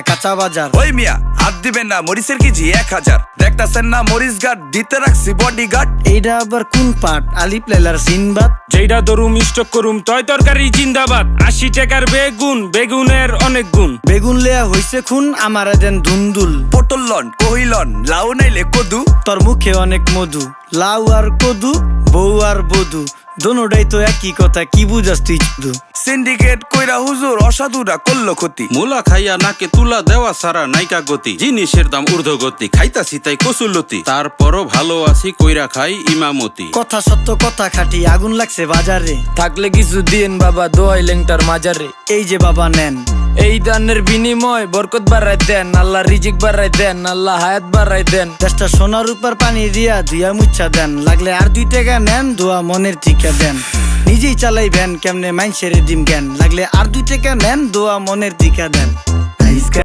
কাঁচা বাজার। ওই মিয়া হাত দিবেন না, মরিচের কেজি 1000। দেখতাছেন না মরিচ গার্ড দিতে রাখছি বডি গার্ড। এইটা আবার কোন পাট? আলিফ লাইলার সিনবাদ। যেইটা ধরুম স্টক করুম তয় তরকারি জিন্দাবাদ। 80 টাকার বেগুন, বেগুনের অনেক গুণ। বেগুন লেয়া হইছে খুন, আমারে দেন ধুন্দুল। পটল লন, কহিলন, লাউ নাইলে কদু। তোর মুখে অনেক মধু, লাউ আর কদু, বউ আর বধু, দোনোটাই তো একই কথা, কি বুঝাস তুই শুধু? সিন্ডিকেট কইরা হুজুর অসাধুরা করলো ক্ষতি। মুলা খাইয়া নাকে তুলা দেওয়া সারা নাইকা গতি। জিনিসের দাম ঊর্ধ্বগতি, খাইতাছি তাই কসুলতি। তারপরও ভালো আছি কইরা খাই ইমামতি। কথা সত্য কথা খাটি, আগুন লাগছে বাজারে। থাকলে কিছু দিয়েন বাবা, দোয়াই লেংটার মাজারে। এই যে বাবা নেন, এই দানের বিনিময় বরকত বাড়াই দেন, আল্লাহ রিজিক বাড়াই দেন, আল্লাহ হায়াত বাড়াই দেন। দেশটা সোনার উপর পানি দিয়া ধুইয়া মুচ্ছা দেন। লাগলে আর 2 টাকা নেন, দোয়া মনের ঠিকা দেন। নিজেই চালাই ভ্যান, কেমনে মাইনসেরে দিম জ্ঞান। লাগলে আর 2 টাকা নেন, দোয়া মনের ঠিকা দেন।